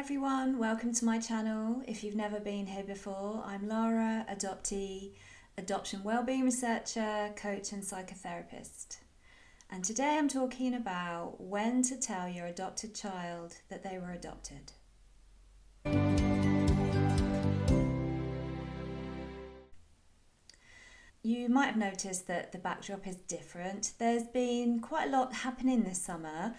everyone, welcome to my channel. If you've never been here before, I'm Lara, adoptee, adoption wellbeing researcher, coach and psychotherapist. And today I'm talking about when to tell your adopted child that they were adopted. You might have noticed that the backdrop is different. There's been quite a lot happening this summer.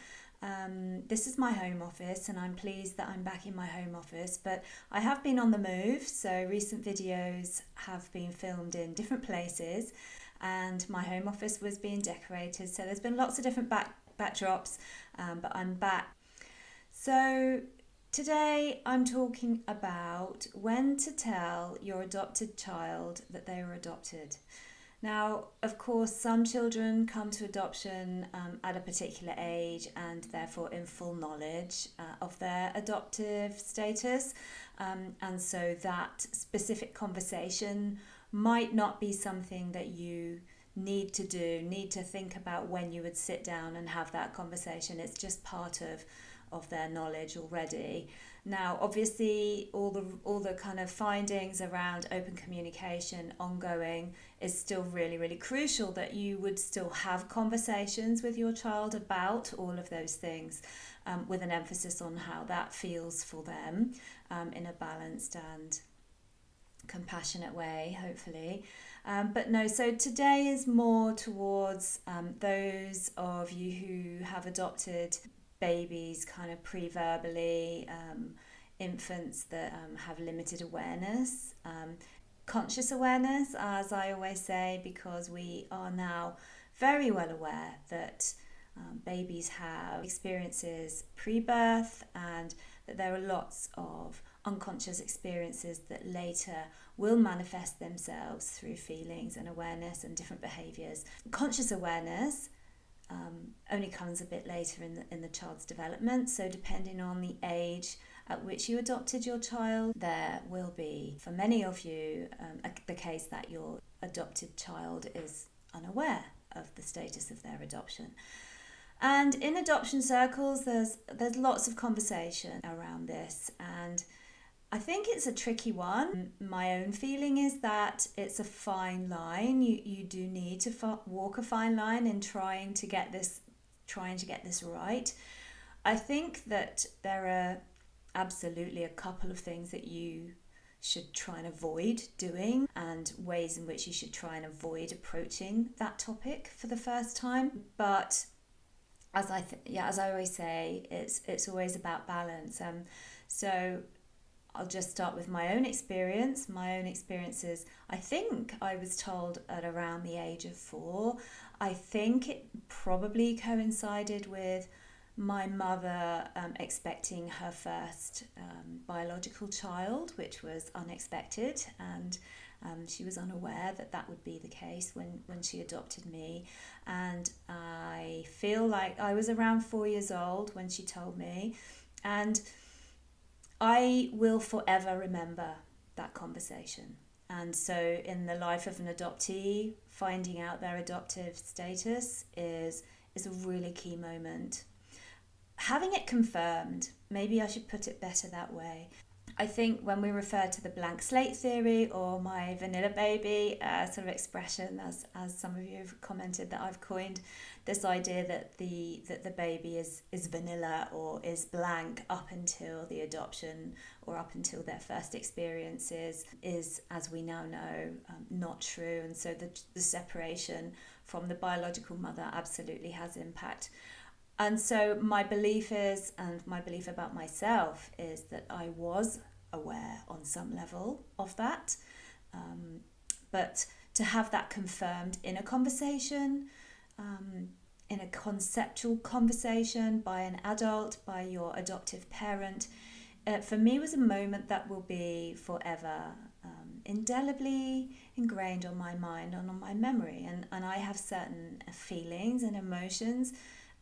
This is my home office and I'm pleased that I'm back in my home office, but I have been on the move, so recent videos have been filmed in different places and my home office was being decorated, so there's been lots of different backdrops, but I'm back. So today I'm talking about when to tell your adopted child that they were adopted. Now, of course, some children come to adoption at a particular age and therefore in full knowledge of their adoptive status. And so that specific conversation might not be something that you need to think about when you would sit down and have that conversation. It's just part of their knowledge already. Now, obviously, all the kind of findings around open communication ongoing is still really, really crucial, that you would still have conversations with your child about all of those things, with an emphasis on how that feels for them, in a balanced and compassionate way, hopefully. But no, so today is more towards those of you who have adopted babies kind of pre-verbally, infants that have limited awareness, conscious awareness, as I always say, because we are now very well aware that babies have experiences pre-birth and that there are lots of unconscious experiences that later will manifest themselves through feelings and awareness and different behaviours. Conscious awareness only comes a bit later in the child's development, so depending on the age at which you adopted your child, there will be, for many of you, the case that your adopted child is unaware of the status of their adoption. And in adoption circles, there's lots of conversation around this, and I think it's a tricky one. My own feeling is that it's a fine line. You do need to walk a fine line in trying to get this right. I think that there are absolutely a couple of things that you should try and avoid doing, and ways in which you should try and avoid approaching that topic for the first time. But as I always say, it's always about balance. So I'll just start with my own experience. My own experiences, I think I was told at around the age of 4. I think it probably coincided with my mother expecting her first biological child, which was unexpected, and she was unaware that would be the case when she adopted me. And I feel like I was around 4 years old when she told me, and I will forever remember that conversation. And so in the life of an adoptee, finding out their adoptive status is a really key moment. Having it confirmed, maybe I should put it better that way. I think when we refer to the blank slate theory, or my vanilla baby sort of expression, as some of you have commented that I've coined, this idea that the baby is vanilla or is blank up until the adoption or up until their first experiences is, as we now know, not true. And so the separation from the biological mother absolutely has impact. And so my belief is, and my belief about myself is, that I was aware on some level of that. But to have that confirmed in a conversation, in a conceptual conversation by an adult, by your adoptive parent, for me was a moment that will be forever indelibly ingrained on my mind and on my memory. And I have certain feelings and emotions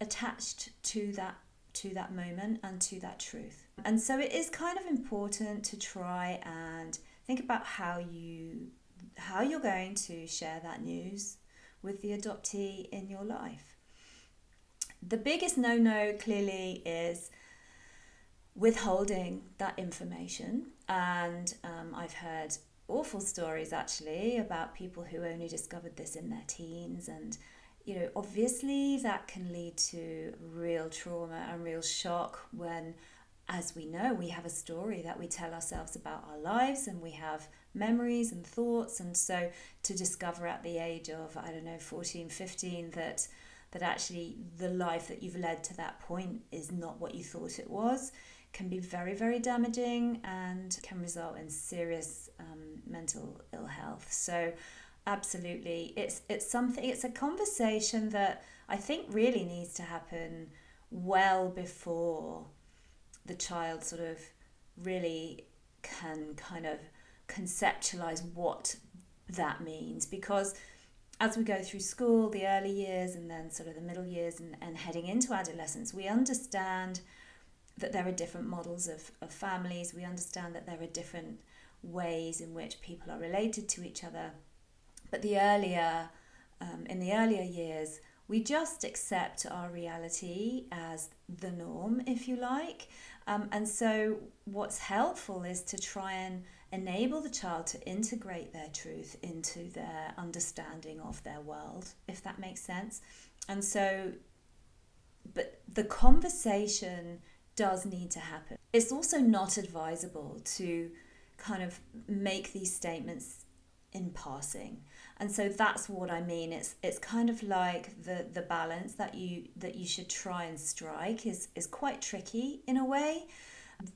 attached to that moment and to that truth. And so it is kind of important to try and think about how you're going to share that news with the adoptee in your life. The biggest no-no clearly is withholding that information. And I've heard awful stories actually about people who only discovered this in their teens, and obviously that can lead to real trauma and real shock when, as we know, we have a story that we tell ourselves about our lives, and we have memories and thoughts. And so to discover at the age of, 14, 15, that actually the life that you've led to that point is not what you thought it was, can be very, very damaging and can result in serious mental ill health. So absolutely, it's a conversation that I think really needs to happen well before the child sort of really can kind of conceptualize what that means. Because as we go through school, the early years, and then sort of the middle years and heading into adolescence, we understand that there are different models of families. We understand that there are different ways in which people are related to each other. But in the earlier years, we just accept our reality as the norm, if you like. And so what's helpful is to try and enable the child to integrate their truth into their understanding of their world, if that makes sense. And so, but the conversation does need to happen. It's also not advisable to kind of make these statements in passing. And so that's what I mean. It's kind of like the balance that you should try and strike is quite tricky in a way.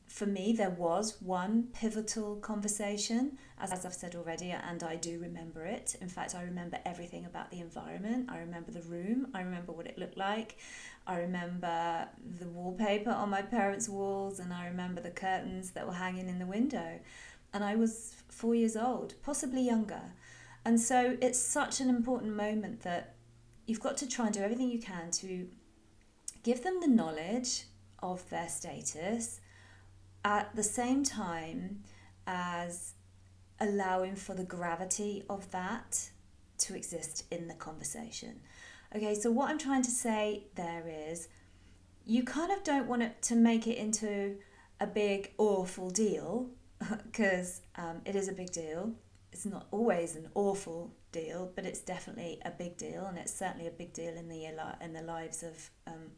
For me, there was one pivotal conversation, as I've said already, and I do remember it. In fact, I remember everything about the environment. I remember the room. I remember what it looked like. I remember the wallpaper on my parents' walls, and I remember the curtains that were hanging in the window. And I was 4 years old, possibly younger. And so it's such an important moment that you've got to try and do everything you can to give them the knowledge of their status, at the same time as allowing for the gravity of that to exist in the conversation. Okay, so what I'm trying to say there is, you kind of don't want it to make it into a big, awful deal, because it is a big deal. It's not always an awful deal, but it's definitely a big deal, and it's certainly a big deal in the lives of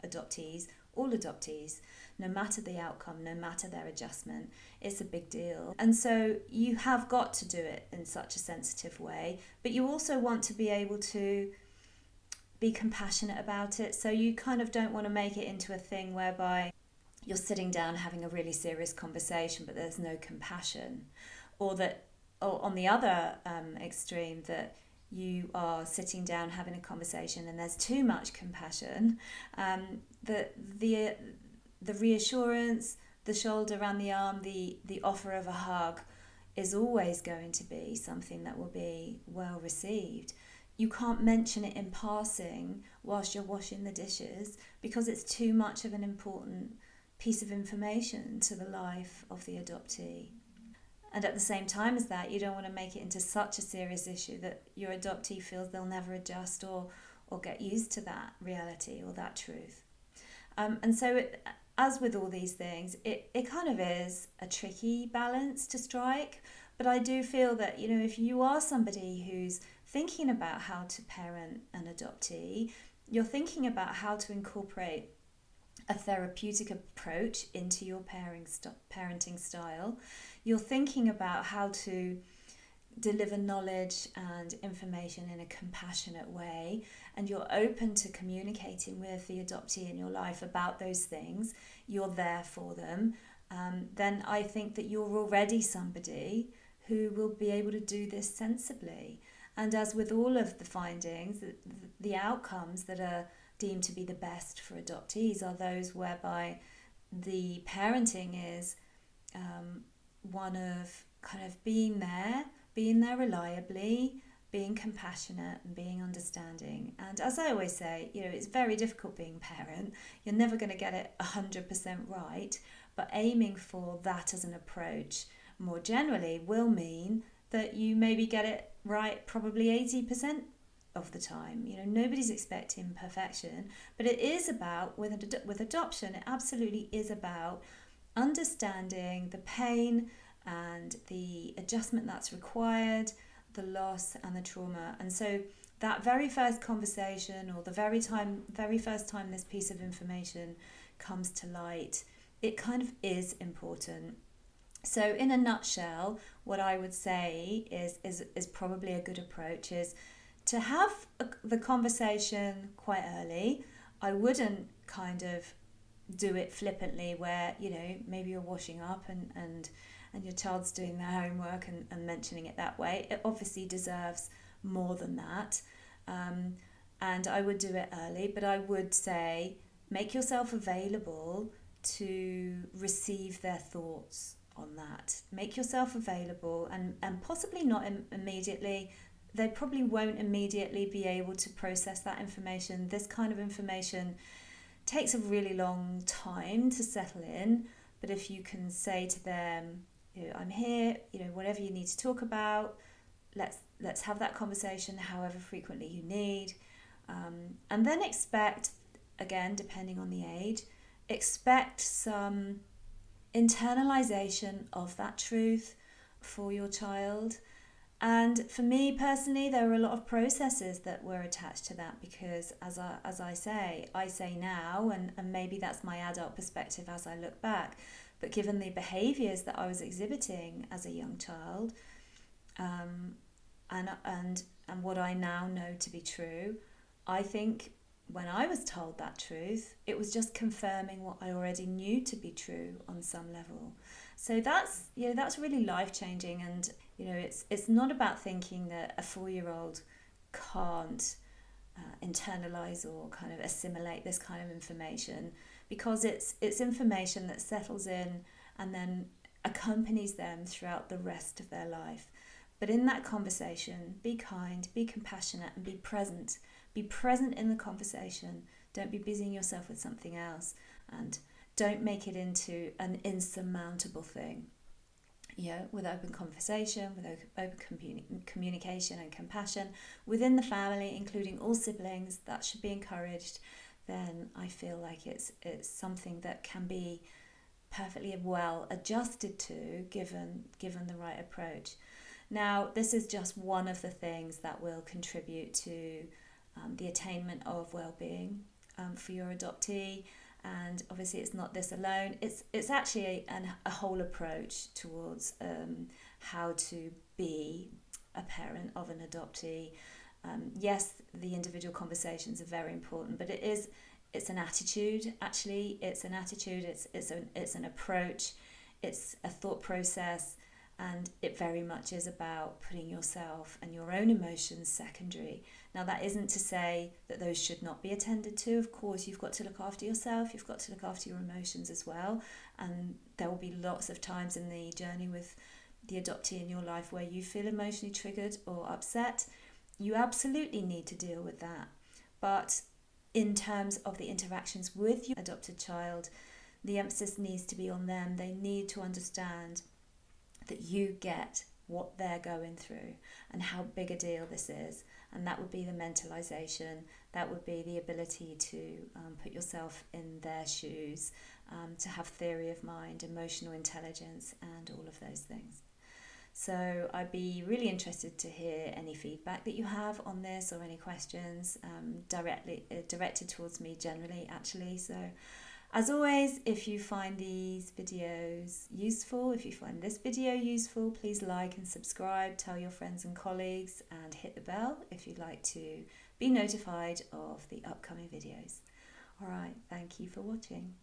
adoptees, all adoptees, no matter the outcome, no matter their adjustment. It's a big deal. And so you have got to do it in such a sensitive way, but you also want to be able to be compassionate about it. So you kind of don't want to make it into a thing whereby you're sitting down having a really serious conversation, but there's no compassion. Or on the other extreme, that you are sitting down having a conversation and there's too much compassion. The reassurance, the shoulder around the arm, the offer of a hug is always going to be something that will be well received. You can't mention it in passing whilst you're washing the dishes, because it's too much of an important piece of information to the life of the adoptee. And at the same time as that, you don't want to make it into such a serious issue that your adoptee feels they'll never adjust or get used to that reality or that truth. And so as with all these things, it kind of is a tricky balance to strike. But I do feel that, if you are somebody who's thinking about how to parent an adoptee, you're thinking about how to incorporate a therapeutic approach into your parenting style. You're thinking about how to deliver knowledge and information in a compassionate way, and you're open to communicating with the adoptee in your life about those things, you're there for them, then I think that you're already somebody who will be able to do this sensibly. And as with all of the findings, the outcomes that are deemed to be the best for adoptees are those whereby the parenting is one of kind of being there reliably, being compassionate and being understanding. And as I always say, it's very difficult being a parent. You're never going to get it 100% right, but aiming for that as an approach more generally will mean that you maybe get it right probably 80% of the time. Nobody's expecting perfection, but it is about, with adoption, it absolutely is about understanding the pain and the adjustment that's required, the loss and the trauma. And so that very first conversation, or the very first time this piece of information comes to light, it kind of is important. So in a nutshell, what I would say is probably a good approach is to have the conversation quite early. I wouldn't kind of do it flippantly where, maybe you're washing up and your child's doing their homework and mentioning it that way. It obviously deserves more than that. And I would do it early, but I would say make yourself available to receive their thoughts on that. Make yourself available, and possibly not immediately. They probably won't immediately be able to process that information. This kind of information takes a really long time to settle in, but if you can say to them, I'm here, whatever you need to talk about, let's have that conversation however frequently you need, and then expect, again, depending on the age, expect some internalization of that truth for your child. And for me personally, there are a lot of processes that were attached to that, because as I say now, and maybe that's my adult perspective as I look back, but given the behaviours that I was exhibiting as a young child, and what I now know to be true, I think when I was told that truth, it was just confirming what I already knew to be true on some level. So that's really life-changing. And it's not about thinking that a 4-year-old can't internalize or kind of assimilate this kind of information, because it's information that settles in and then accompanies them throughout the rest of their life. But in that conversation, be kind, be compassionate, and be present. Be present in the conversation. Don't be busying yourself with something else, and don't make it into an insurmountable thing. With open conversation, with open communication and compassion within the family, including all siblings, that should be encouraged. Then I feel like it's something that can be perfectly well adjusted to, given the right approach. Now, this is just one of the things that will contribute to the attainment of well-being for your adoptee. And obviously it's not this alone, it's actually a whole approach towards how to be a parent of an adoptee. Yes, the individual conversations are very important, but it's an attitude. Actually, it's an attitude, it's an approach, it's a thought process, and it very much is about putting yourself and your own emotions secondary. Now, that isn't to say that those should not be attended to. Of course, you've got to look after yourself, you've got to look after your emotions as well, and there will be lots of times in the journey with the adoptee in your life where you feel emotionally triggered or upset. You absolutely need to deal with that. But in terms of the interactions with your adopted child, the emphasis needs to be on them. They need to understand that you get what they're going through and how big a deal this is. And that would be the mentalization, that would be the ability to put yourself in their shoes, to have theory of mind, emotional intelligence, and all of those things. So I'd be really interested to hear any feedback that you have on this, or any questions directed towards me generally, actually. So as always, if you find these videos useful, if you find this video useful, please like and subscribe, tell your friends and colleagues, and hit the bell if you'd like to be notified of the upcoming videos. All right, thank you for watching.